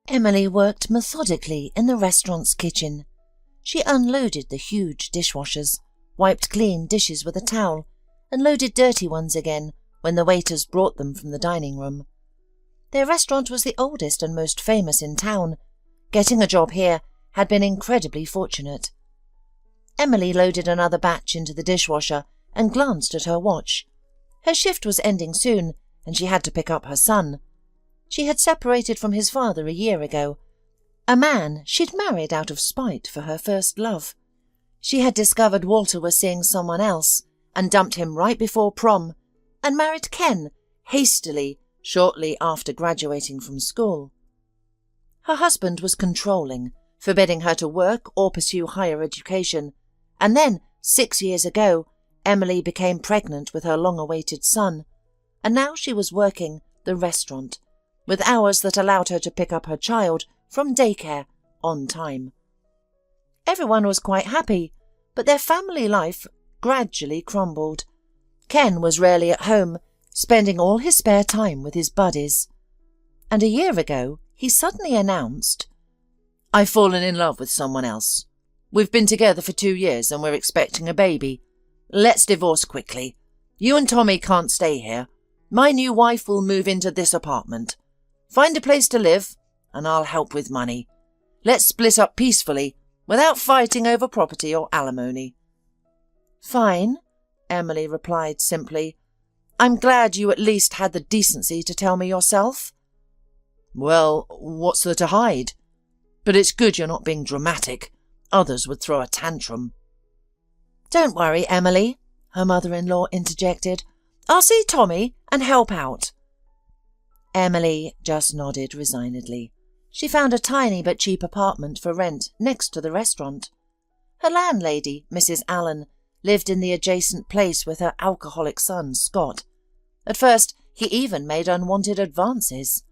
Emily worked methodically in the restaurant's kitchen. She unloaded the huge dishwashers, wiped clean dishes with a towel, and loaded dirty ones again when the waiters brought them from the dining room. Their restaurant was the oldest and most famous in town. Getting a job here had been incredibly fortunate. Emily loaded another batch into the dishwasher and glanced at her watch. Her shift was ending soon, and she had to pick up her son. She had separated from his father a year ago, a man she'd married out of spite for her first love. She had discovered Walter was seeing someone else and dumped him right before prom, and married Ken hastily shortly after graduating from school. Her husband was controlling, forbidding her to work or pursue higher education, and then, 6 years ago, Emily became pregnant with her long-awaited son, and now she was working the restaurant, with hours that allowed her to pick up her child from daycare on time. Everyone was quite happy, but their family life gradually crumbled. Ken was rarely at home, spending all his spare time with his buddies. And a year ago, he suddenly announced, "I've fallen in love with someone else. We've been together for 2 years and we're expecting a baby. Let's divorce quickly. You and Tommy can't stay here. My new wife will move into this apartment. Find a place to live, and I'll help with money. Let's split up peacefully, without fighting over property or alimony." "Fine," Emily replied simply. "I'm glad you at least had the decency to tell me yourself." "Well, what's there to hide? But it's good you're not being dramatic. Others would throw a tantrum." "Don't worry, Emily," her mother-in-law interjected. "I'll see Tommy and help out." Emily just nodded resignedly. She found a tiny but cheap apartment for rent next to the restaurant. Her landlady, Mrs. Allen, lived in the adjacent place with her alcoholic son, Scott. At first, he even made unwanted advances.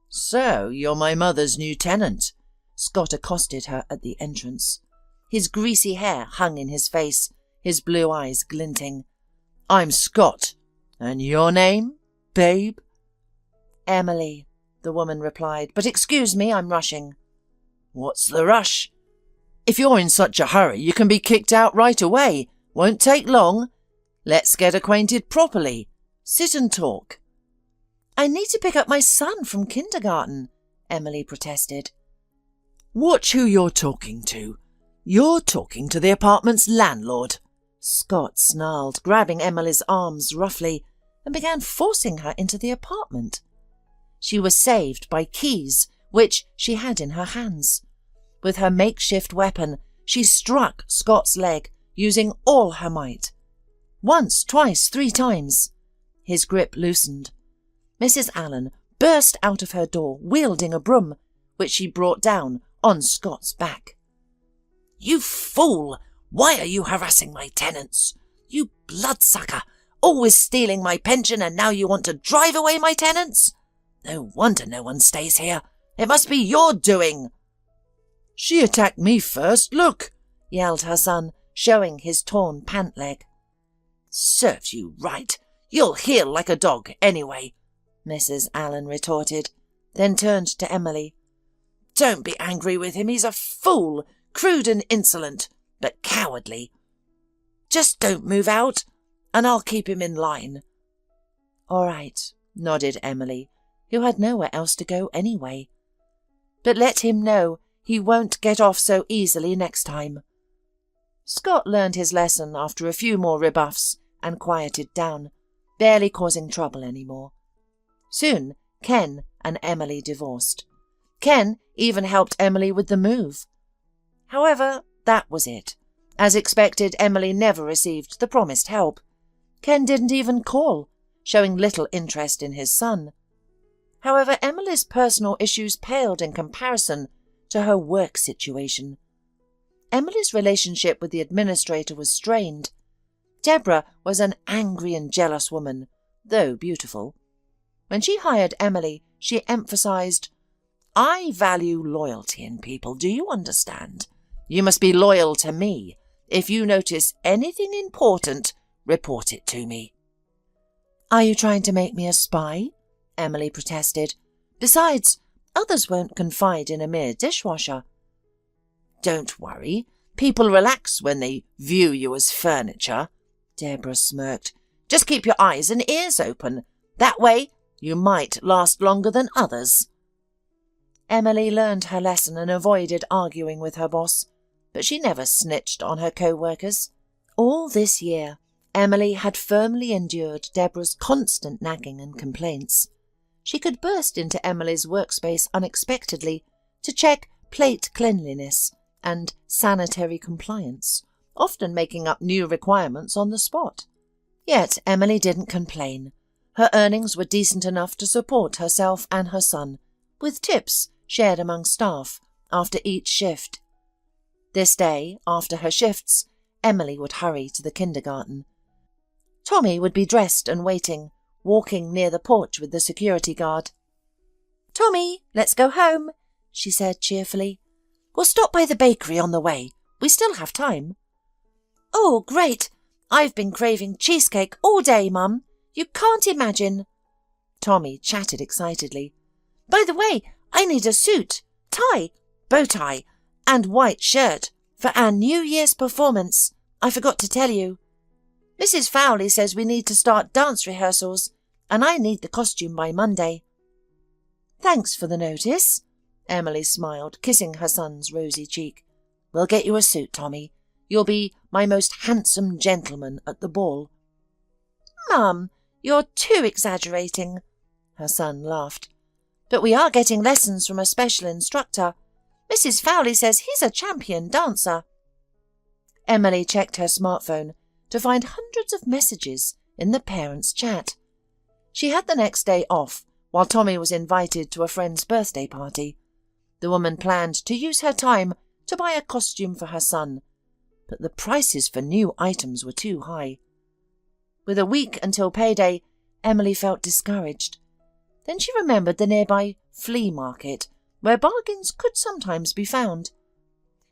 "So, you're my mother's new tenant," Scott accosted her at the entrance. His greasy hair hung in his face, his blue eyes glinting. "I'm Scott. And your name, babe?" "Emily," the woman replied. "But excuse me, I'm rushing." "What's the rush? If you're in such a hurry, you can be kicked out right away. Won't take long. Let's get acquainted properly. Sit and talk." "I need to pick up my son from kindergarten," Emily protested. "Watch who you're talking to. You're talking to the apartment's landlord," Scott snarled, grabbing Emily's arms roughly, and began forcing her into the apartment. She was saved by keys, which she had in her hands. With her makeshift weapon, she struck Scott's leg, using all her might. Once, twice, 3 times. His grip loosened. Mrs. Allen burst out of her door, wielding a broom, which she brought down on Scott's back. "You fool! Why are you harassing my tenants? You bloodsucker! Always stealing my pension, and now you want to drive away my tenants? No wonder no one stays here. It must be your doing." "She attacked me first, look!" yelled her son, showing his torn pant leg. "Serves you right. You'll heal like a dog anyway," Mrs. Allen retorted, then turned to Emily. "Don't be angry with him. He's a fool, crude and insolent, but cowardly. Just don't move out, and I'll keep him in line." "All right," nodded Emily, who had nowhere else to go anyway. "But let him know he won't get off so easily next time." Scott learned his lesson after a few more rebuffs and quieted down, barely causing trouble anymore. Soon, Ken and Emily divorced. Ken even helped Emily with the move. However, that was it. As expected, Emily never received the promised help. Ken didn't even call, showing little interest in his son. However, Emily's personal issues paled in comparison to her work situation. Emily's relationship with the administrator was strained. Deborah was an angry and jealous woman, though beautiful. When she hired Emily, she emphasized, "I value loyalty in people, do you understand? You must be loyal to me. If you notice anything important, report it to me." "Are you trying to make me a spy?" Emily protested. "Besides, Others won't confide in a mere dishwasher. Don't worry. People relax when they view you as furniture, Deborah smirked. Just keep your eyes and ears open. That way you might last longer than others. Emily learned her lesson and avoided arguing with her boss, but she never snitched on her co-workers. All this year, Emily had firmly endured Deborah's constant nagging and complaints. She could burst into Emily's workspace unexpectedly to check plate cleanliness and sanitary compliance, often making up new requirements on the spot. Yet Emily didn't complain. Her earnings were decent enough to support herself and her son, with tips shared among staff after each shift. This day, after her shifts, Emily would hurry to the kindergarten. Tommy would be dressed and waiting, walking near the porch with the security guard. "Tommy, let's go home," she said cheerfully. "We'll stop by the bakery on the way. We still have time." "Oh, great! I've been craving cheesecake all day, Mum. You can't imagine." Tommy chatted excitedly. "By the way, I need a suit, tie, bow tie, and white shirt for our New Year's performance. I forgot to tell you. Mrs. Fowley says we need to start dance rehearsals, and I need the costume by Monday." "Thanks for the notice," Emily smiled, kissing her son's rosy cheek. "We'll get you a suit, Tommy. You'll be my most handsome gentleman at the ball." "Mum, you're too exaggerating," her son laughed. "But we are getting lessons from a special instructor. Mrs. Fowley says he's a champion dancer." Emily checked her smartphone to find hundreds of messages in the parents' chat. She had the next day off while Tommy was invited to a friend's birthday party. The woman planned to use her time to buy a costume for her son, but the prices for new items were too high. With a week until payday, Emily felt discouraged. Then she remembered the nearby flea market, where bargains could sometimes be found.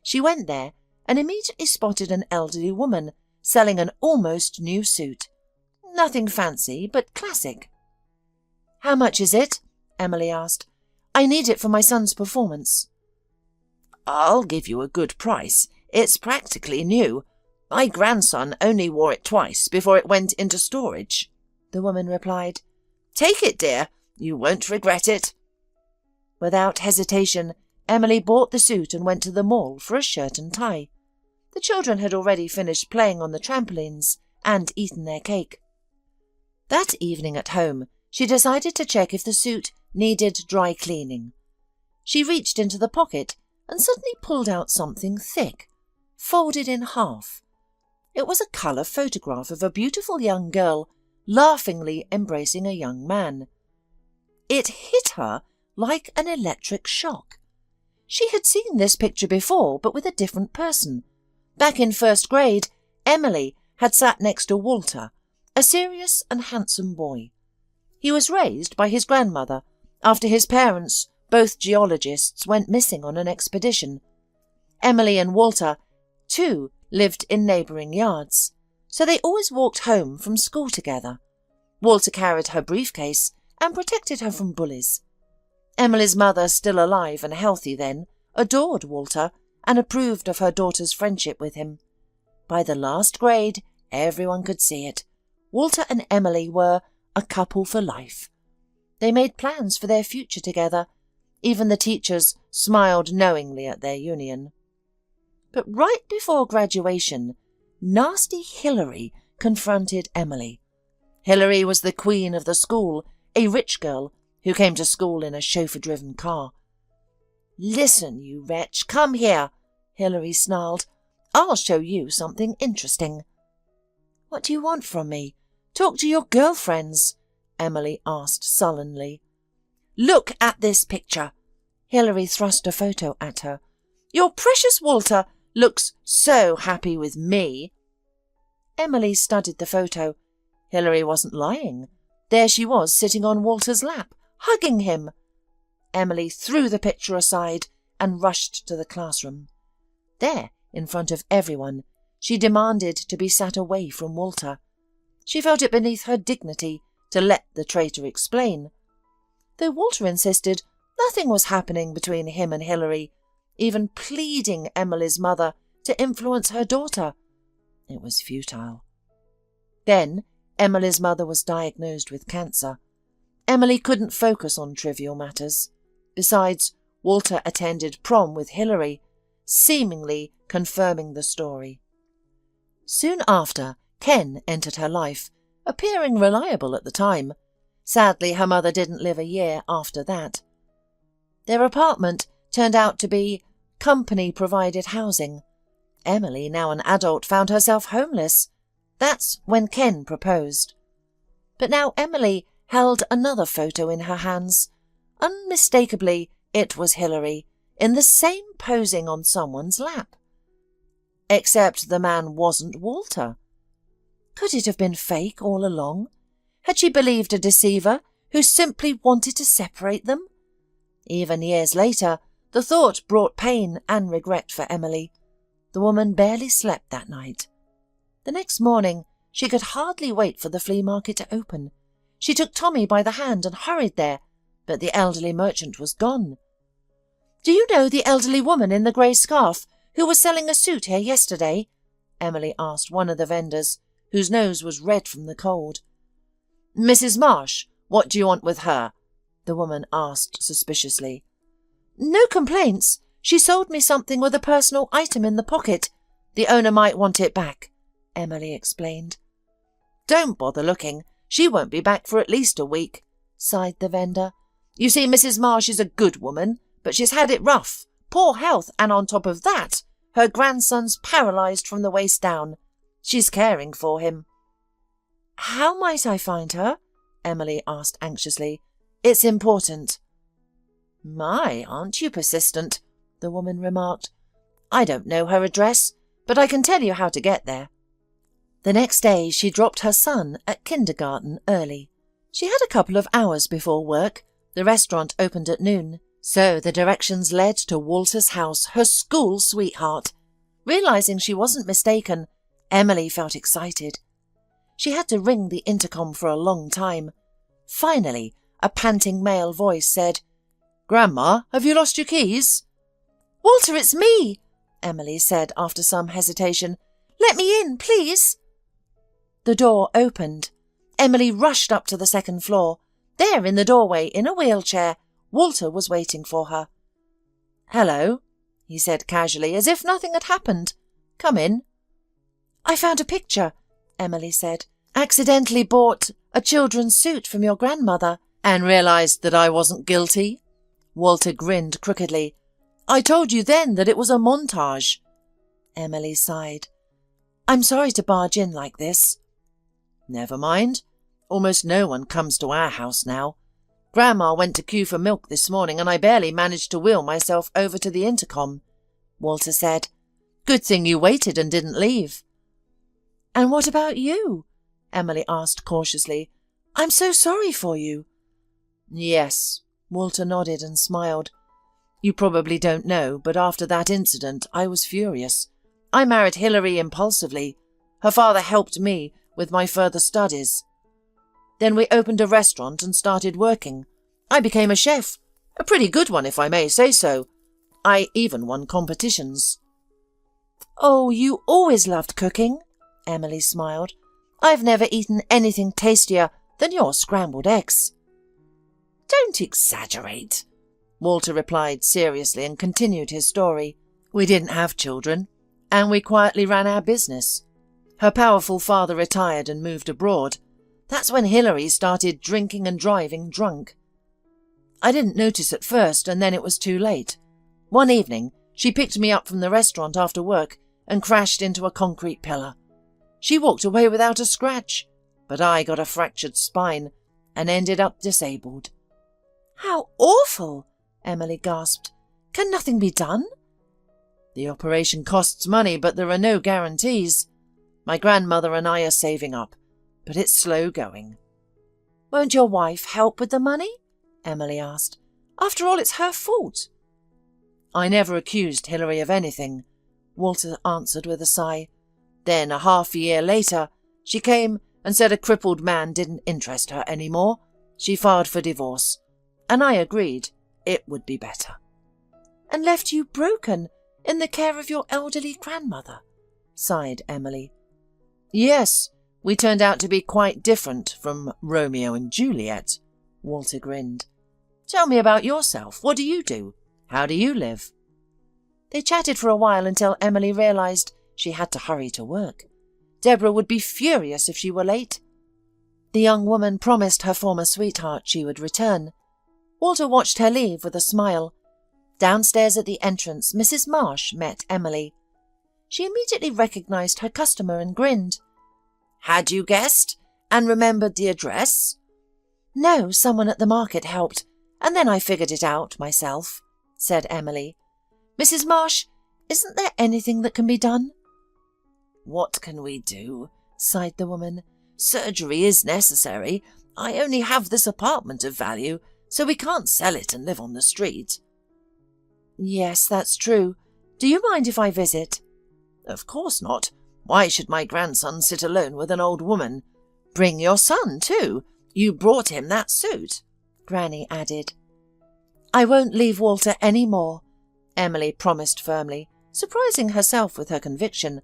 She went there and immediately spotted an elderly woman selling an almost new suit. Nothing fancy, but classic. "How much is it?" Emily asked. "I need it for my son's performance." "I'll give you a good price. It's practically new. My grandson only wore it twice before it went into storage," the woman replied. "Take it, dear. You won't regret it." Without hesitation, Emily bought the suit and went to the mall for a shirt and tie. The children had already finished playing on the trampolines and eaten their cake. That evening at home, she decided to check if the suit needed dry cleaning. She reached into the pocket and suddenly pulled out something thick, folded in half. It was a colour photograph of a beautiful young girl laughingly embracing a young man. It hit her like an electric shock. She had seen this picture before, but with a different person. Back in first grade, Emily had sat next to Walter, a serious and handsome boy. He was raised by his grandmother after his parents, both geologists, went missing on an expedition. Emily and Walter, too, lived in neighbouring yards, so they always walked home from school together. Walter carried her briefcase and protected her from bullies. Emily's mother, still alive and healthy then, adored Walter and approved of her daughter's friendship with him. By the last grade, everyone could see it. Walter and Emily were a couple for life. They made plans for their future together. Even the teachers smiled knowingly at their union. But right before graduation, nasty Hilary confronted Emily. Hilary was the queen of the school, a rich girl who came to school in a chauffeur-driven car. "Listen, you wretch, come here," Hilary snarled. "I'll show you something interesting." "What do you want from me? Talk to your girlfriends," Emily asked sullenly. "Look at this picture." Hilary thrust a photo at her. "Your precious Walter looks so happy with me." Emily studied the photo. Hilary wasn't lying. There she was, sitting on Walter's lap, hugging him. Emily threw the picture aside and rushed to the classroom. There, in front of everyone, she demanded to be sat away from Walter. She felt it beneath her dignity to let the traitor explain. Though Walter insisted, Nothing was happening between him and Hilary, even pleading Emily's mother to influence her daughter. It was futile. Then Emily's mother was diagnosed with cancer. Emily couldn't focus on trivial matters. Besides, Walter attended prom with Hilary, seemingly confirming the story. Soon after, Ken entered her life, appearing reliable at the time. Sadly, her mother didn't live a year after that. Their apartment turned out to be company-provided housing. Emily, now an adult, found herself homeless. That's when Ken proposed. But now Emily held another photo in her hands. Unmistakably, it was Hilary, in the same posing on someone's lap. Except the man wasn't Walter. Could it have been fake all along? Had she believed a deceiver who simply wanted to separate them? Even years later, the thought brought pain and regret for Emily. The woman barely slept that night. The next morning, she could hardly wait for the flea market to open. She took Tommy by the hand and hurried there, but the elderly merchant was gone. "Do you know the elderly woman in the grey scarf who was selling a suit here yesterday?" Emily asked one of the vendors, whose nose was red from the cold. "Mrs. Marsh, what do you want with her?" the woman asked suspiciously. "No complaints. She sold me something with a personal item in the pocket. The owner might want it back," Emily explained. "Don't bother looking. She won't be back for at least a week," sighed the vendor. "You see, Mrs. Marsh is a good woman, but she's had it rough, poor health, and on top of that, her grandson's paralysed from the waist down. She's caring for him." "How might I find her?" Emily asked anxiously. "It's important." "My, aren't you persistent?" the woman remarked. "I don't know her address, but I can tell you how to get there." The next day she dropped her son at kindergarten early. She had a couple of hours before work. The restaurant opened at noon, so the directions led to Walter's house, her school sweetheart. Realising she wasn't mistaken, Emily felt excited. She had to ring the intercom for a long time. Finally, a panting male voice said, "Grandma, have you lost your keys?" "Walter, it's me," Emily said after some hesitation. "Let me in, please." The door opened. Emily rushed up to the second floor. There, in the doorway, in a wheelchair, Walter was waiting for her. "Hello," he said casually, as if nothing had happened. "Come in." "I found a picture," Emily said. "Accidentally bought a children's suit from your grandmother." "And realised that I wasn't guilty?" Walter grinned crookedly. "I told you then that it was a montage." Emily sighed. "I'm sorry to barge in like this." "Never mind. Almost no one comes to our house now. Grandma went to queue for milk this morning and I barely managed to wheel myself over to the intercom," Walter said. "Good thing you waited and didn't leave." "And what about you?" Emily asked cautiously. "I'm so sorry for you." "Yes," Walter nodded and smiled. "You probably don't know, but after that incident I was furious. I married Hilary impulsively. Her father helped me with my further studies. Then we opened a restaurant and started working. I became a chef, a pretty good one if I may say so. I even won competitions." "Oh, you always loved cooking," Emily smiled. "I've never eaten anything tastier than your scrambled eggs." "Don't exaggerate," Walter replied seriously and continued his story. "We didn't have children, and we quietly ran our business. Her powerful father retired and moved abroad. That's when Hilary started drinking and driving drunk. I didn't notice at first, and then it was too late. One evening, she picked me up from the restaurant after work and crashed into a concrete pillar. She walked away without a scratch, but I got a fractured spine and ended up disabled." "How awful!" Emily gasped. "Can nothing be done?" "The operation costs money, but there are no guarantees. My grandmother and I are saving up, but it's slow going." "Won't your wife help with the money?" Emily asked. "After all, it's her fault." "I never accused Hilary of anything," Walter answered with a sigh. "Then, a half a year later, she came and said a crippled man didn't interest her any more. She filed for divorce, and I agreed. it would be better." "And left you broken in the care of your elderly grandmother," sighed Emily. "Yes, we turned out to be quite different from Romeo and Juliet," Walter grinned. "Tell me about yourself. What do you do? How do you live?" They chatted for a while until Emily realised she had to hurry to work. Deborah would be furious if she were late. The young woman promised her former sweetheart she would return. Walter watched her leave with a smile. Downstairs at the entrance, Mrs. Marsh met Emily. She immediately recognised her customer and grinned. "Had you guessed and remembered the address?" "No, someone at the market helped, and then I figured it out myself," said Emily. "Mrs. Marsh, isn't there anything that can be done?" "What can we do?" sighed the woman. "Surgery is necessary. I only have this apartment of value, so we can't sell it and live on the street." "Yes, that's true. Do you mind if I visit?" "Of course not. Why should my grandson sit alone with an old woman? Bring your son, too. You brought him that suit," Granny added. "I won't leave Walter any more," Emily promised firmly, surprising herself with her conviction.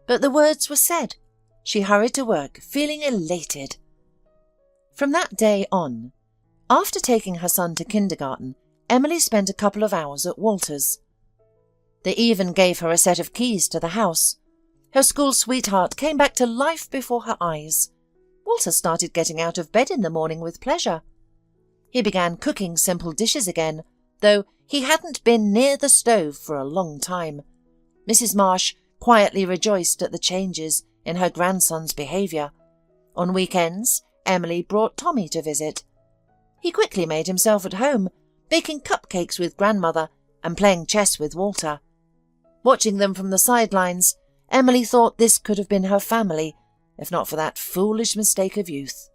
But the words were said. She hurried to work, feeling elated. From that day on, after taking her son to kindergarten, Emily spent a couple of hours at Walter's. They even gave her a set of keys to the house. Her school sweetheart came back to life before her eyes. Walter started getting out of bed in the morning with pleasure. He began cooking simple dishes again, though he hadn't been near the stove for a long time. Mrs. Marsh quietly rejoiced at the changes in her grandson's behaviour. On weekends, Emily brought Tommy to visit. He quickly made himself at home, baking cupcakes with grandmother and playing chess with Walter. Watching them from the sidelines, Emily thought this could have been her family, if not for that foolish mistake of youth.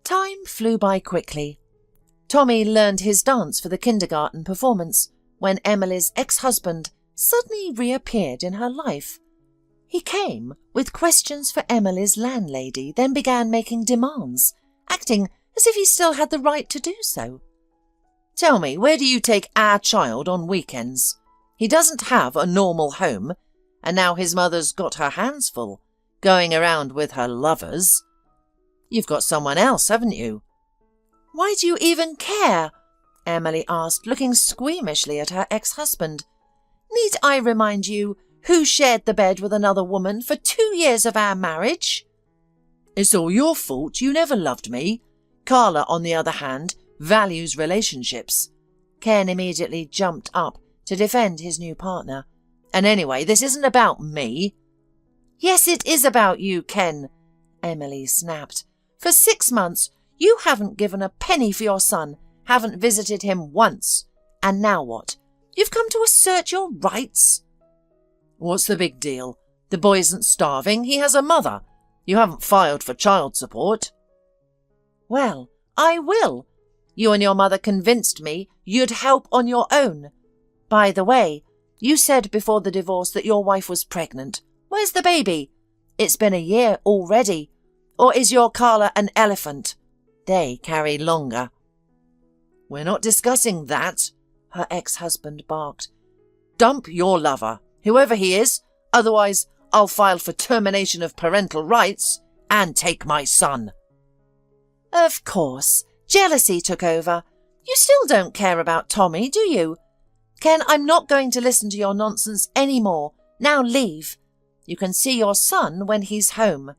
Time flew by quickly. Tommy learned his dance for the kindergarten performance when Emily's ex-husband suddenly reappeared in her life. He came with questions for Emily's landlady, then began making demands, acting as if he still had the right to do so. "Tell me, where do you take our child on weekends? He doesn't have a normal home, and now his mother's got her hands full, going around with her lovers. You've got someone else, haven't you?" "Why do you even care?" Emily asked, looking squeamishly at her ex-husband. "Need I remind you who shared the bed with another woman for 2 years of our marriage?" "It's all your fault. You never loved me. Carla, on the other hand, values relationships." Ken immediately jumped up to defend his new partner. "And anyway, this isn't about me." "Yes, it is about you, Ken," Emily snapped. "For 6 months, you haven't given a penny for your son, haven't visited him once. And now what? You've come to assert your rights?" "What's the big deal? The boy isn't starving. He has a mother. You haven't filed for child support." "Well, I will. You and your mother convinced me you'd help on your own. By the way, you said before the divorce that your wife was pregnant. Where's the baby? It's been a year already. Or is your Carla an elephant? They carry longer." "We're not discussing that," her ex-husband barked. "Dump your lover, whoever he is, otherwise I'll file for termination of parental rights and take my son." "Of course, jealousy took over. You still don't care about Tommy, do you? Ken, I'm not going to listen to your nonsense anymore. Now leave. You can see your son when he's home."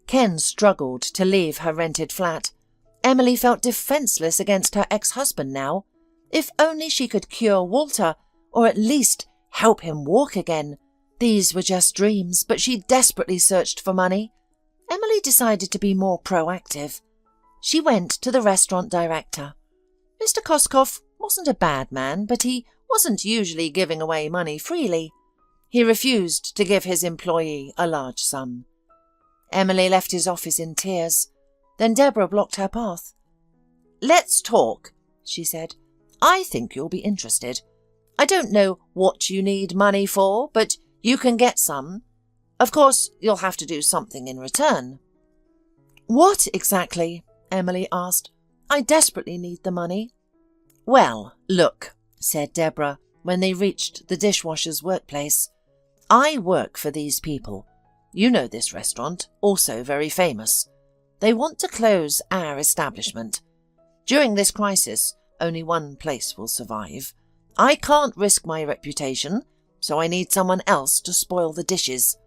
Ken struggled to leave her rented flat. Emily felt defenceless against her ex-husband now. If only she could cure Walter, or at least help him walk again. These were just dreams, but she desperately searched for money. Emily decided to be more proactive. She went to the restaurant director. Mr. Koskoff wasn't a bad man, but he wasn't usually giving away money freely. He refused to give his employee a large sum. Emily left his office in tears. Then Deborah blocked her path. "Let's talk," she said. "I think you'll be interested. I don't know what you need money for, but you can get some. Of course, you'll have to do something in return." "What exactly?" Emily asked. "I desperately need the money." "Well, look," said Deborah when they reached the dishwasher's workplace. "I work for these people. You know this restaurant, also very famous. They want to close our establishment. During this crisis, only one place will survive. I can't risk my reputation, so I need someone else to spoil the dishes.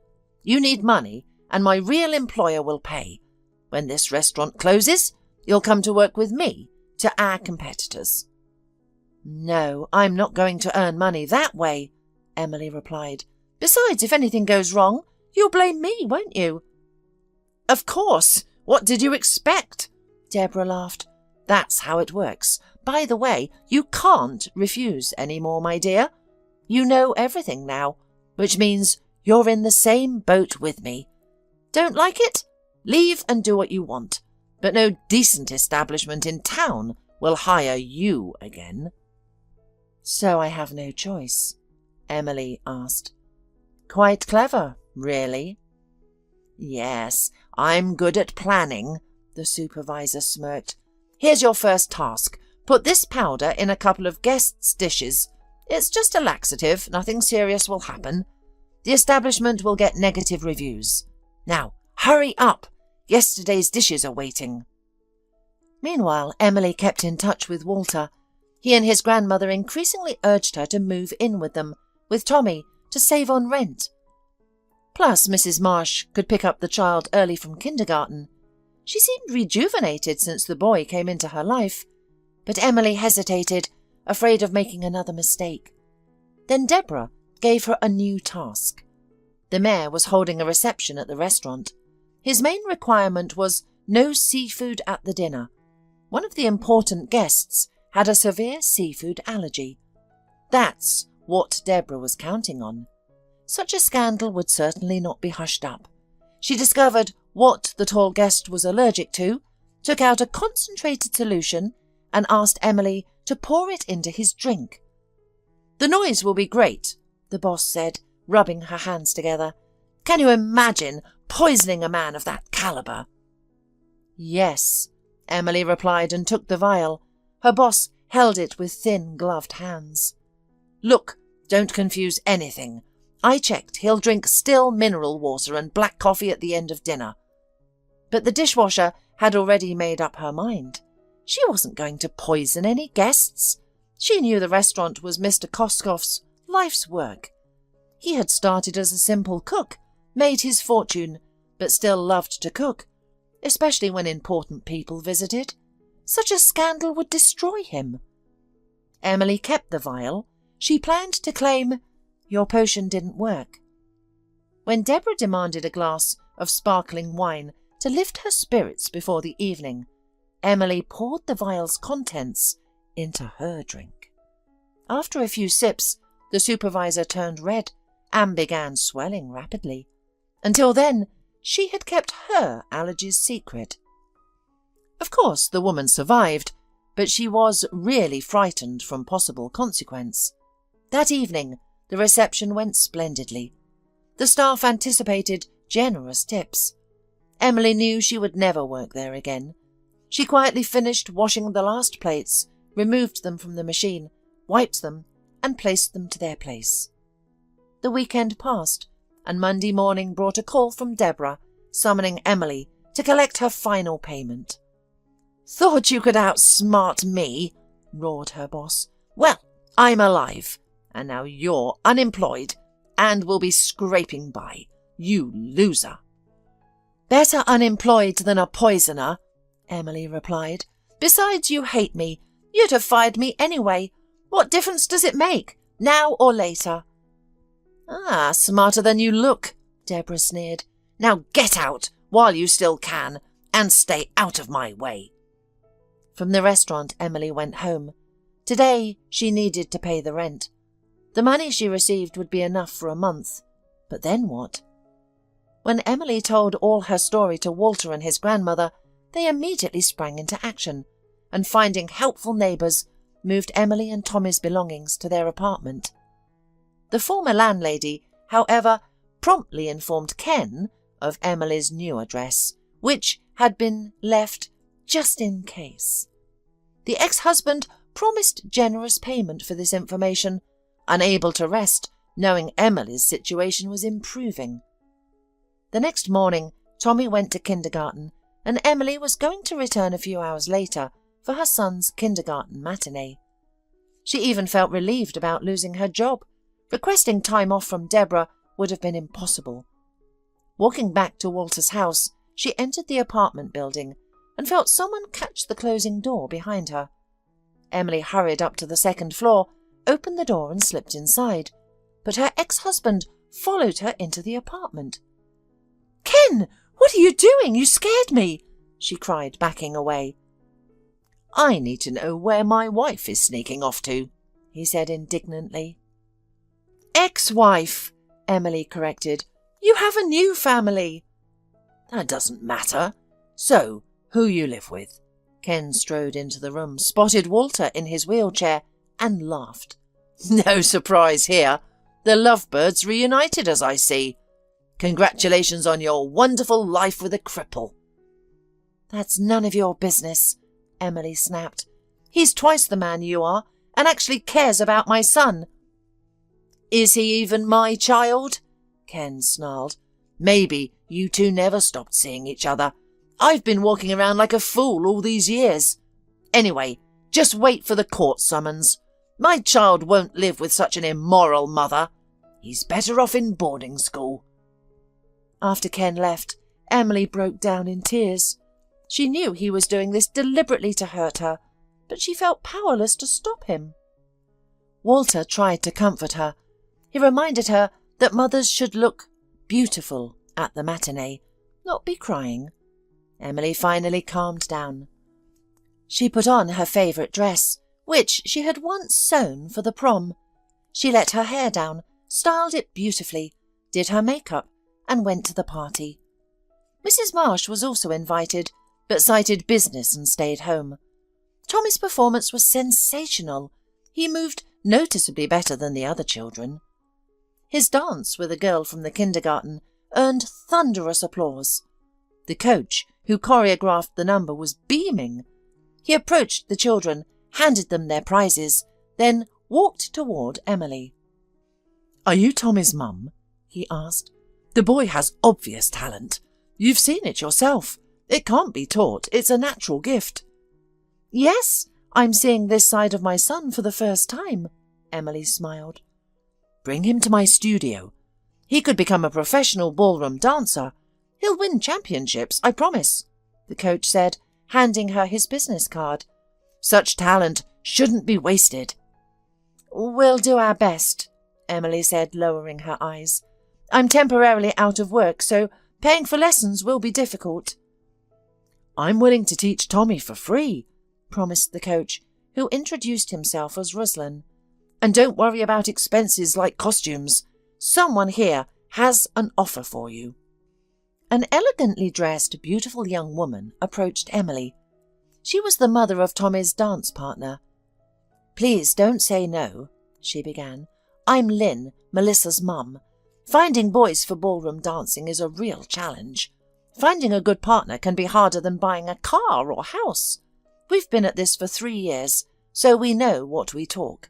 You need money, and my real employer will pay. When this restaurant closes, you'll come to work with me to our competitors." "No, I'm not going to earn money that way," Emily replied. "Besides, if anything goes wrong, you'll blame me, won't you?" "Of course. What did you expect?" Deborah laughed. "That's how it works. By the way, you can't refuse any more, my dear. You know everything now, which means you're in the same boat with me. Don't like it? Leave and do what you want. But no decent establishment in town will hire you again." "So I have no choice?" Emily asked. "Quite clever, really." "Yes, I'm good at planning," the supervisor smirked. "Here's your first task. Put this powder in a couple of guests' dishes. It's just a laxative, nothing serious will happen. The establishment will get negative reviews. Now, hurry up! Yesterday's dishes are waiting." Meanwhile, Emily kept in touch with Walter. He and his grandmother increasingly urged her to move in with them, with Tommy, to save on rent. Plus, Mrs. Marsh could pick up the child early from kindergarten. She seemed rejuvenated since the boy came into her life, but Emily hesitated, afraid of making another mistake. Then Deborah gave her a new task. The mayor was holding a reception at the restaurant. His main requirement was no seafood at the dinner. One of the important guests had a severe seafood allergy. That's what Deborah was counting on. Such a scandal would certainly not be hushed up. She discovered what the tall guest was allergic to, took out a concentrated solution, and asked Emily to pour it into his drink. "The noise will be great," the boss said, rubbing her hands together. "Can you imagine poisoning a man of that caliber?" "Yes," Emily replied and took the vial. Her boss held it with thin, gloved hands. "Look, don't confuse anything. I checked. He'll drink still mineral water and black coffee at the end of dinner." But the dishwasher had already made up her mind. She wasn't going to poison any guests. She knew the restaurant was Mr. Koskoff's life's work. He had started as a simple cook, made his fortune, but still loved to cook, especially when important people visited. Such a scandal would destroy him. Emily kept the vial. She planned to claim, "Your potion didn't work." When Deborah demanded a glass of sparkling wine to lift her spirits before the evening, Emily poured the vial's contents into her drink. After a few sips, the supervisor turned red and began swelling rapidly. Until then, she had kept her allergies secret. Of course, the woman survived, but she was really frightened from possible consequence. That evening, the reception went splendidly. The staff anticipated generous tips. Emily knew she would never work there again. She quietly finished washing the last plates, removed them from the machine, wiped them, and placed them to their place. The weekend passed, and Monday morning brought a call from Deborah, summoning Emily to collect her final payment. "Thought you could outsmart me?" roared her boss. "Well, I'm alive, and now you're unemployed and will be scraping by. You loser." "Better unemployed than a poisoner," Emily replied. "Besides, you hate me. You'd have fired me anyway. What difference does it make, now or later?" "Ah, smarter than you look," Deborah sneered. "Now get out while you still can, and stay out of my way." From the restaurant, Emily went home. Today, she needed to pay the rent. The money she received would be enough for a month. But then what? When Emily told all her story to Walter and his grandmother, they immediately sprang into action, and finding helpful neighbours, moved Emily and Tommy's belongings to their apartment. The former landlady, however, promptly informed Ken of Emily's new address, which had been left just in case. The ex-husband promised generous payment for this information, unable to rest, knowing Emily's situation was improving. The next morning, Tommy went to kindergarten, and Emily was going to return a few hours later for her son's kindergarten matinee. She even felt relieved about losing her job. Requesting time off from Deborah would have been impossible. Walking back to Walter's house, she entered the apartment building and felt someone catch the closing door behind her. Emily hurried up to the second floor, opened the door and slipped inside, but her ex-husband followed her into the apartment. "Ken, what are you doing? You scared me!" she cried, backing away. "I need to know where my wife is sneaking off to," he said indignantly. "Ex-wife," Emily corrected. "You have a new family." "That doesn't matter. So, who you live with?" Ken strode into the room, spotted Walter in his wheelchair, and laughed. "No surprise here. The lovebirds reunited, as I see. Congratulations on your wonderful life with a cripple." "That's none of your business," Emily snapped. "He's twice the man you are, and actually cares about my son." "Is he even my child?" Ken snarled. "Maybe you two never stopped seeing each other. I've been walking around like a fool all these years. Anyway, just wait for the court summons. My child won't live with such an immoral mother. He's better off in boarding school." After Ken left, Emily broke down in tears. She knew he was doing this deliberately to hurt her, but she felt powerless to stop him. Walter tried to comfort her. He reminded her that mothers should look beautiful at the matinee, not be crying. Emily finally calmed down. She put on her favourite dress, which she had once sewn for the prom. She let her hair down, styled it beautifully, did her makeup, and went to the party. Mrs. Marsh was also invited, but cited business and stayed home. Tommy's performance was sensational. He moved noticeably better than the other children. His dance with a girl from the kindergarten earned thunderous applause. The coach, who choreographed the number, was beaming. He approached the children, handed them their prizes, then walked toward Emily. "Are you Tommy's mum?" he asked. "The boy has obvious talent. You've seen it yourself. It can't be taught. It's a natural gift." "Yes, I'm seeing this side of my son for the first time," Emily smiled. "Bring him to my studio. He could become a professional ballroom dancer. He'll win championships, I promise," the coach said, handing her his business card. "Such talent shouldn't be wasted." "We'll do our best," Emily said, lowering her eyes. "I'm temporarily out of work, so paying for lessons will be difficult." "I'm willing to teach Tommy for free," promised the coach, who introduced himself as Ruslan. "And don't worry about expenses like costumes. Someone here has an offer for you." An elegantly dressed, beautiful young woman approached Emily. She was the mother of Tommy's dance partner. "Please don't say no," she began. "I'm Lynn, Melissa's mum. Finding boys for ballroom dancing is a real challenge. Finding a good partner can be harder than buying a car or house. We've been at this for 3 years, so we know what we talk.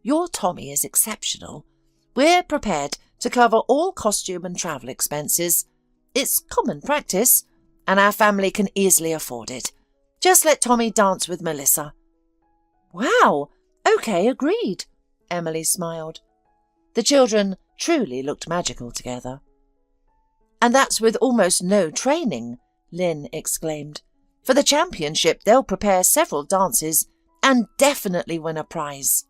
Your Tommy is exceptional. We're prepared to cover all costume and travel expenses. It's common practice, and our family can easily afford it. Just let Tommy dance with Melissa." "Wow! OK, agreed," Emily smiled. The children truly looked magical together. "And that's with almost no training," Lynn exclaimed. "For the championship, they'll prepare several dances and definitely win a prize."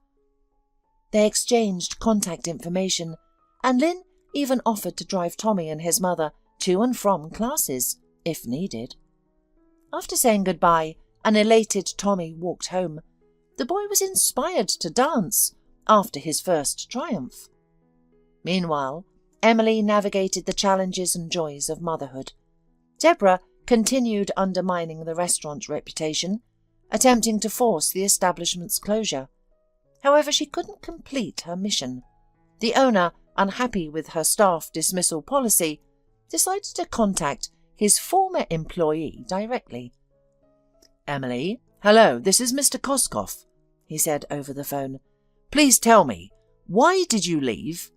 They exchanged contact information, and Lynn even offered to drive Tommy and his mother to and from classes, if needed. After saying goodbye, an elated Tommy walked home. The boy was inspired to dance after his first triumph. Meanwhile, Emily navigated the challenges and joys of motherhood. Deborah continued undermining the restaurant's reputation, attempting to force the establishment's closure. However, she couldn't complete her mission. The owner, unhappy with her staff dismissal policy, decided to contact his former employee directly. "Emily, hello, this is Mr. Koskoff," he said over the phone. "Please tell me, why did you leave?"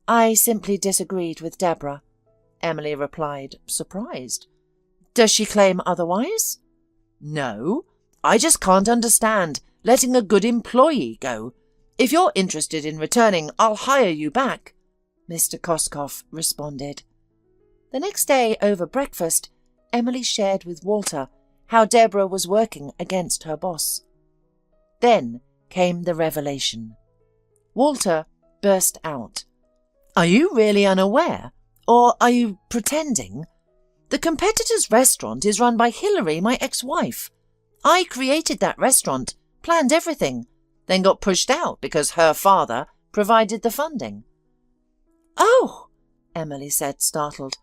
"I simply disagreed with Deborah," Emily replied, surprised. "Does she claim otherwise?" "No, I just can't understand letting a good employee go. If you're interested in returning, I'll hire you back," Mr. Koskov responded. The next day, over breakfast, Emily shared with Walter how Deborah was working against her boss. Then came the revelation. Walter burst out. "Are you really unaware? Or are you pretending? The competitor's restaurant is run by Hillary, my ex-wife. I created that restaurant, planned everything, then got pushed out because her father provided the funding." "Oh," Emily said, startled.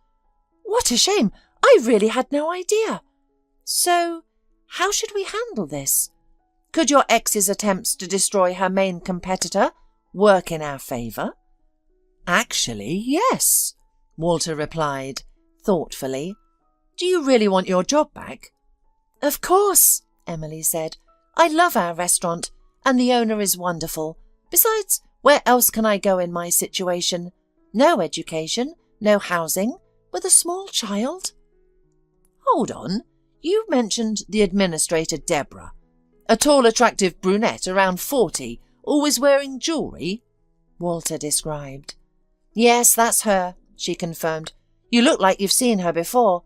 "What a shame. I really had no idea. So, how should we handle this? Could your ex's attempts to destroy her main competitor work in our favour?" "Actually, yes," Walter replied, thoughtfully. "Do you really want your job back?" "Of course," Emily said. "I love our restaurant, and the owner is wonderful. Besides, where else can I go in my situation? No education, no housing, with a small child." "Hold on, you mentioned the administrator Deborah. A tall, attractive brunette around 40, always wearing jewellery?" Walter described. "Yes, that's her," she confirmed. "You look like you've seen her before."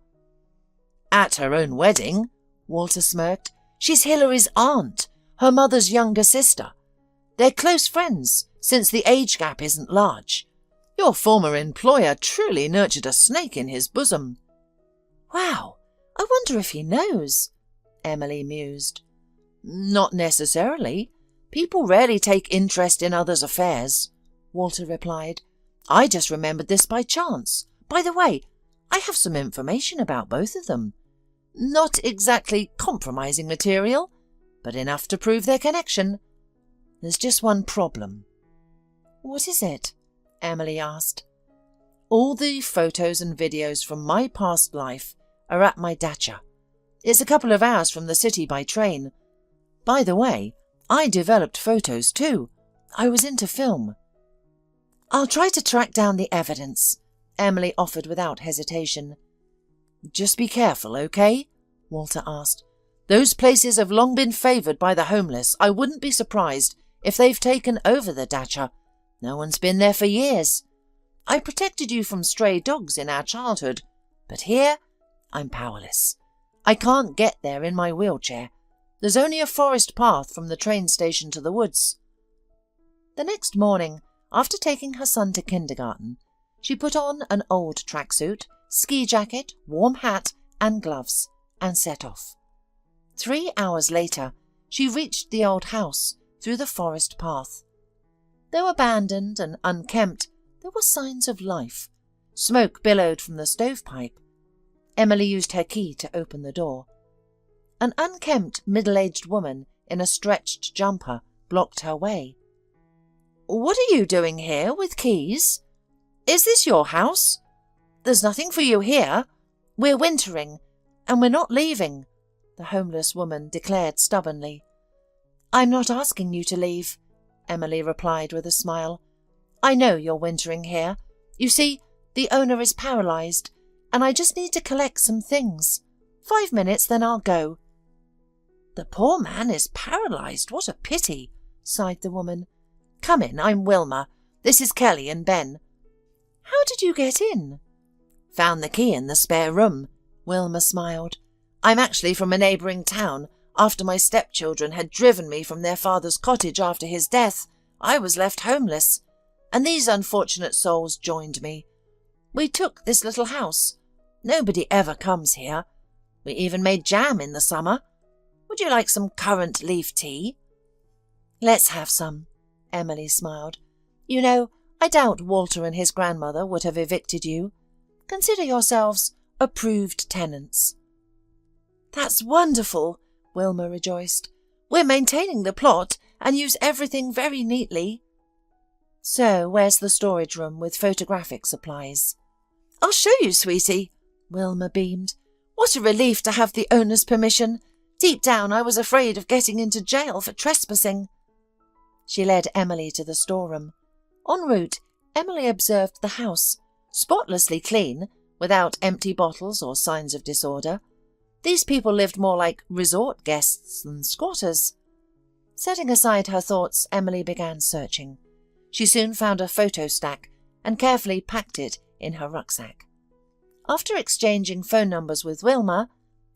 "At her own wedding?" Walter smirked. "She's Hillary's aunt, her mother's younger sister. They're close friends, since the age gap isn't large." "Your former employer truly nurtured a snake in his bosom." "Wow, I wonder if he knows," Emily mused. "Not necessarily. People rarely take interest in others' affairs," Walter replied. "I just remembered this by chance. By the way, I have some information about both of them. Not exactly compromising material, but enough to prove their connection. There's just one problem." "What is it?" Emily asked. "All the photos and videos from my past life are at my dacha. It's a couple of hours from the city by train. By the way, I developed photos too. I was into film." "I'll try to track down the evidence," Emily offered without hesitation. "Just be careful, okay?" Walter asked. "Those places have long been favoured by the homeless. I wouldn't be surprised if they've taken over the dacha. No one's been there for years. I protected you from stray dogs in our childhood, but here I'm powerless. I can't get there in my wheelchair. There's only a forest path from the train station to the woods." The next morning, after taking her son to kindergarten, she put on an old tracksuit, ski jacket, warm hat and gloves, and set off. 3 hours later, she reached the old house through the forest path. Though abandoned and unkempt, there were signs of life. Smoke billowed from the stovepipe. Emily used her key to open the door. An unkempt, middle-aged woman in a stretched jumper blocked her way. "What are you doing here with keys? Is this your house?" "There's nothing for you here. We're wintering, and we're not leaving," the homeless woman declared stubbornly. "I'm not asking you to leave," Emily replied with a smile. "I know you're wintering here. You see, the owner is paralysed, and I just need to collect some things. 5 minutes, then I'll go." "The poor man is paralysed. What a pity," sighed the woman. "Come in, I'm Wilma. This is Kelly and Ben." "How did you get in?" "Found the key in the spare room," Wilma smiled. "I'm actually from a neighbouring town. After my stepchildren had driven me from their father's cottage after his death, I was left homeless, and these unfortunate souls joined me. We took this little house. Nobody ever comes here. We even made jam in the summer. Would you like some currant leaf tea?" "Let's have some," Emily smiled. "You know, I doubt Walter and his grandmother would have evicted you. Consider yourselves approved tenants." "That's wonderful," Wilma rejoiced. "We're maintaining the plot and use everything very neatly." "So, where's the storage room with photographic supplies?" "I'll show you, sweetie," Wilma beamed. "What a relief to have the owner's permission. Deep down, I was afraid of getting into jail for trespassing." She led Emily to the storeroom. En route, Emily observed the house, spotlessly clean, without empty bottles or signs of disorder. These people lived more like resort guests than squatters. Setting aside her thoughts, Emily began searching. She soon found a photo stack and carefully packed it in her rucksack. After exchanging phone numbers with Wilma,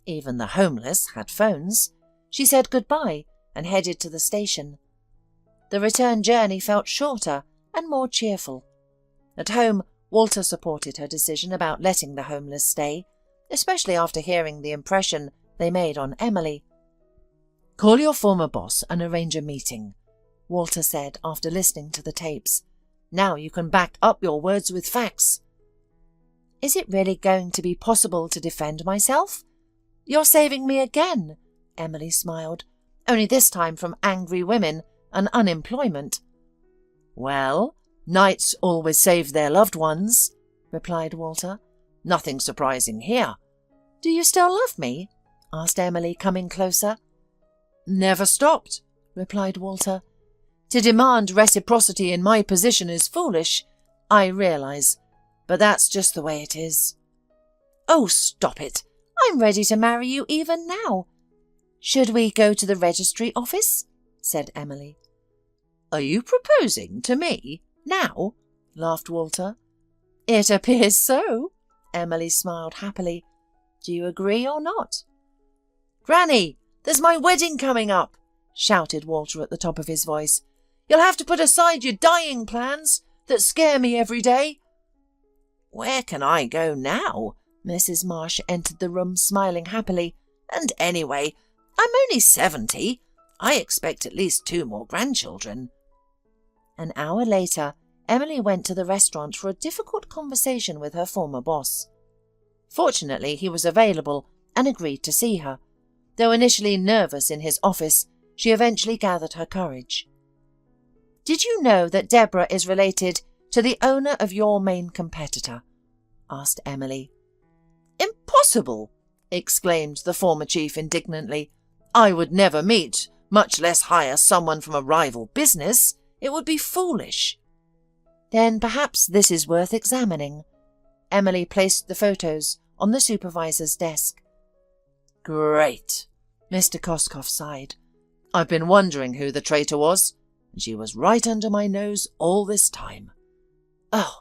even the homeless had phones, she said goodbye and headed to the station. The return journey felt shorter and more cheerful. At home, Walter supported her decision about letting the homeless stay, especially after hearing the impression they made on Emily. "Call your former boss and arrange a meeting," Walter said after listening to the tapes. "Now you can back up your words with facts." "Is it really going to be possible to defend myself? You're saving me again," Emily smiled, "only this time from angry women and unemployment." "Well, knights always save their loved ones," replied Walter. "Nothing surprising here." "Do you still love me?" asked Emily, coming closer. "Never stopped," replied Walter. "To demand reciprocity in my position is foolish, I realize, but that's just the way it is." "Oh, stop it. I'm ready to marry you even now. Should we go to the registry office?" said Emily. "Are you proposing to me now?" laughed Walter. "It appears so." Emily smiled happily. "Do you agree or not?" "Granny, there's my wedding coming up," shouted Walter at the top of his voice. "You'll have to put aside your dying plans that scare me every day." "Where can I go now?" Mrs. Marsh entered the room, smiling happily. "And anyway, I'm only 70. I expect at least 2 more grandchildren." An hour later, Emily went to the restaurant for a difficult conversation with her former boss. Fortunately, he was available and agreed to see her. Though initially nervous in his office, she eventually gathered her courage. "Did you know that Deborah is related to the owner of your main competitor?" asked Emily. "Impossible!" exclaimed the former chief indignantly. "I would never meet, much less hire someone from a rival business. It would be foolish." "Then perhaps this is worth examining." Emily placed the photos on the supervisor's desk. "Great," Mr. Koskoff sighed. "I've been wondering who the traitor was, and she was right under my nose all this time. Oh,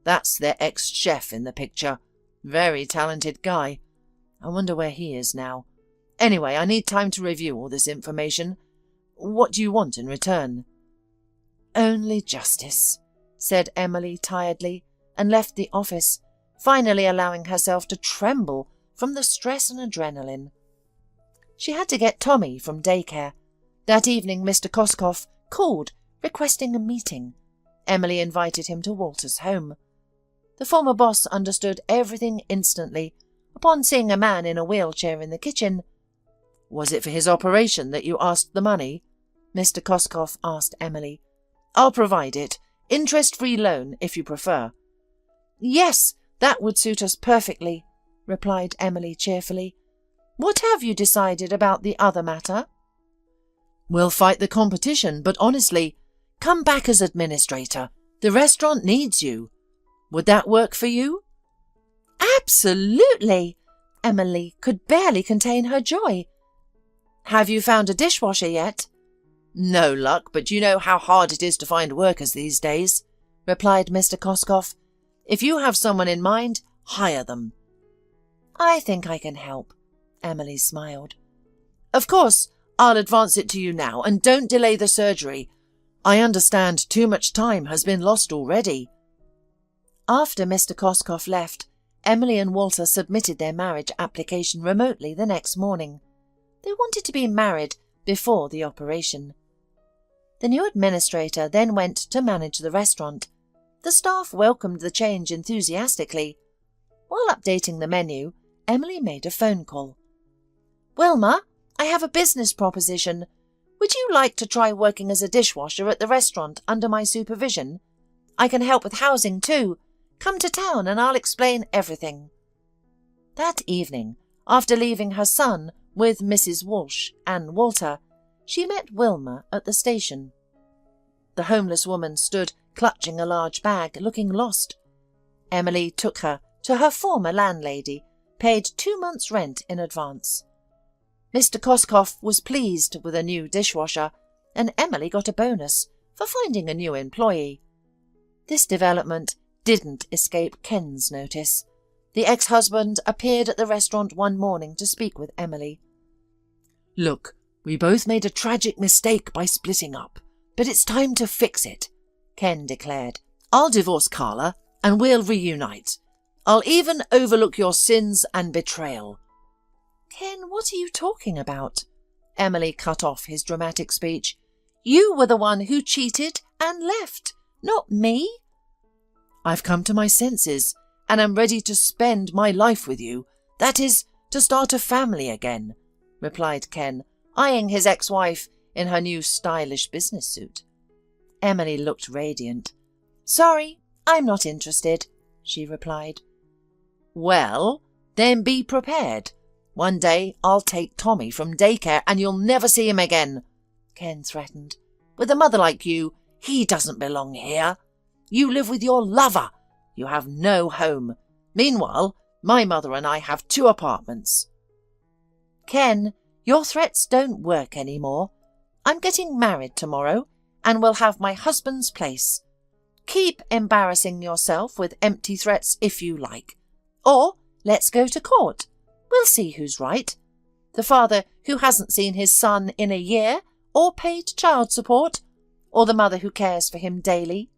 that's their ex-chef in the picture. Very talented guy. I wonder where he is now. Anyway, I need time to review all this information. What do you want in return?" "Only justice," said Emily tiredly, and left the office, finally allowing herself to tremble from the stress and adrenaline. She had to get Tommy from daycare. That evening Mr. Koskoff called, requesting a meeting. Emily invited him to Walter's home. The former boss understood everything instantly upon seeing a man in a wheelchair in the kitchen. "Was it for his operation that you asked the money?" Mr. Koskoff asked Emily. "I'll provide it. Interest-free loan, if you prefer." "Yes, that would suit us perfectly," replied Emily cheerfully. "What have you decided about the other matter?" "We'll fight the competition, but honestly, come back as administrator. The restaurant needs you. Would that work for you?" "Absolutely!" Emily could barely contain her joy. "Have you found a dishwasher yet?" "No luck, but you know how hard it is to find workers these days," replied Mr. Koskoff. "If you have someone in mind, hire them." "I think I can help," Emily smiled. "Of course, I'll advance it to you now, and don't delay the surgery. I understand too much time has been lost already." After Mr. Koskoff left, Emily and Walter submitted their marriage application remotely the next morning. They wanted to be married before the operation. The new administrator then went to manage the restaurant. The staff welcomed the change enthusiastically. While updating the menu, Emily made a phone call. "Wilma, I have a business proposition. Would you like to try working as a dishwasher at the restaurant under my supervision? I can help with housing too. Come to town and I'll explain everything." That evening, after leaving her son, with Mrs. Walsh and Walter, she met Wilma at the station. The homeless woman stood clutching a large bag, looking lost. Emily took her to her former landlady, paid 2 months' rent in advance. Mr. Koskoff was pleased with a new dishwasher, and Emily got a bonus for finding a new employee. This development didn't escape Ken's notice. The ex-husband appeared at the restaurant one morning to speak with Emily. "Look, we both made a tragic mistake by splitting up, but it's time to fix it," Ken declared. "I'll divorce Carla and we'll reunite. I'll even overlook your sins and betrayal." "Ken, what are you talking about?" Emily cut off his dramatic speech. "You were the one who cheated and left, not me." "I've come to my senses and am ready to spend my life with you. That is, to start a family again," replied Ken, eyeing his ex-wife in her new stylish business suit. Emily looked radiant. "Sorry, I'm not interested," she replied. "Well, then be prepared. One day I'll take Tommy from daycare and you'll never see him again," Ken threatened. "With a mother like you, he doesn't belong here. You live with your lover. You have no home. Meanwhile, my mother and I have 2 apartments. "Ken, your threats don't work anymore. I'm getting married tomorrow and will have my husband's place. Keep embarrassing yourself with empty threats if you like. Or let's go to court. We'll see who's right. The father who hasn't seen his son in a year or paid child support, or the mother who cares for him daily."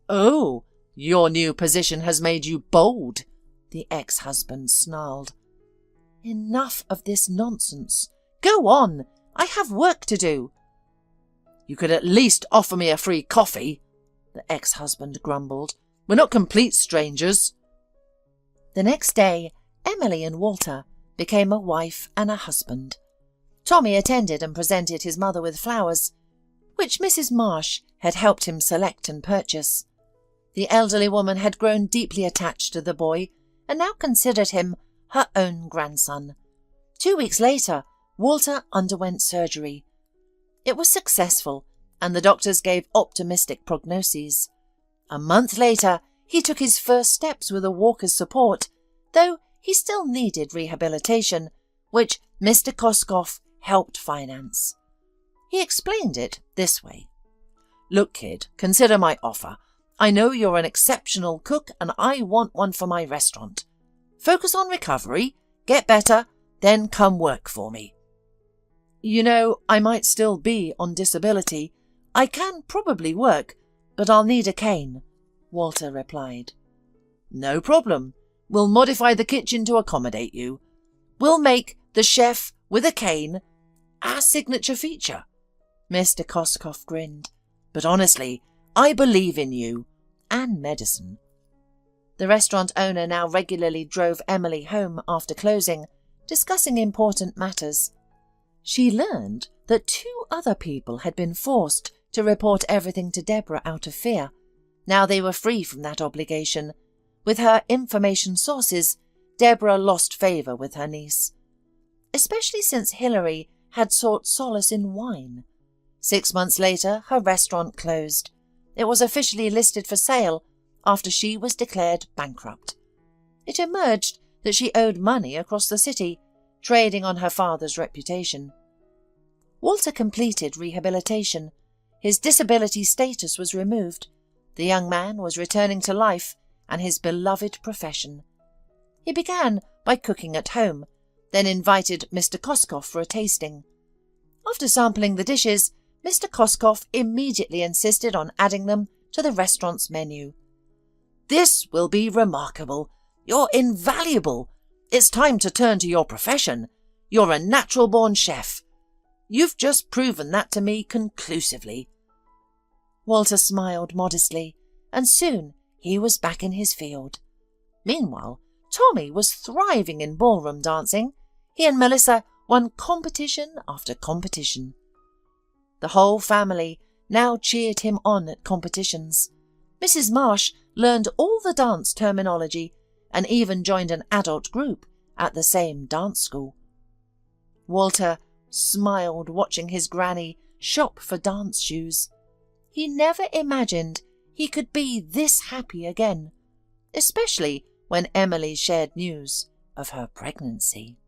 "Oh, your new position has made you bold," the ex-husband snarled. "Enough of this nonsense. Go on. I have work to do." "You could at least offer me a free coffee," the ex-husband grumbled. "We're not complete strangers." The next day, Emily and Walter became a wife and a husband. Tommy attended and presented his mother with flowers, which Mrs. Marsh had helped him select and purchase. The elderly woman had grown deeply attached to the boy and now considered him her own grandson. 2 weeks later, Walter underwent surgery. It was successful, and the doctors gave optimistic prognoses. A month later, he took his first steps with a walker's support, though he still needed rehabilitation, which Mr. Koskoff helped finance. He explained it this way. "Look, kid, consider my offer. I know you're an exceptional cook and I want one for my restaurant. Focus on recovery, get better, then come work for me." "You know, I might still be on disability. I can probably work, but I'll need a cane," Walter replied. "No problem. We'll modify the kitchen to accommodate you. We'll make the chef with a cane our signature feature." Mr. Koskoff grinned. "But honestly, I believe in you and medicine." The restaurant owner now regularly drove Emily home after closing, discussing important matters. She learned that 2 other people had been forced to report everything to Deborah out of fear. Now they were free from that obligation. With her information sources, Deborah lost favour with her niece, especially since Hilary had sought solace in wine. 6 months later, her restaurant closed. It was officially listed for sale after she was declared bankrupt. It emerged that she owed money across the city, trading on her father's reputation. Walter completed rehabilitation. His disability status was removed. The young man was returning to life and his beloved profession. He began by cooking at home, then invited Mr. Koskoff for a tasting. After sampling the dishes, Mr. Koskoff immediately insisted on adding them to the restaurant's menu. "This will be remarkable. You're invaluable. It's time to turn to your profession. You're a natural-born chef. You've just proven that to me conclusively." Walter smiled modestly, and soon he was back in his field. Meanwhile, Tommy was thriving in ballroom dancing. He and Melissa won competition after competition. The whole family now cheered him on at competitions. Mrs. Marsh learned all the dance terminology and even joined an adult group at the same dance school. Walter smiled watching his granny shop for dance shoes. He never imagined he could be this happy again, especially when Emily shared news of her pregnancy.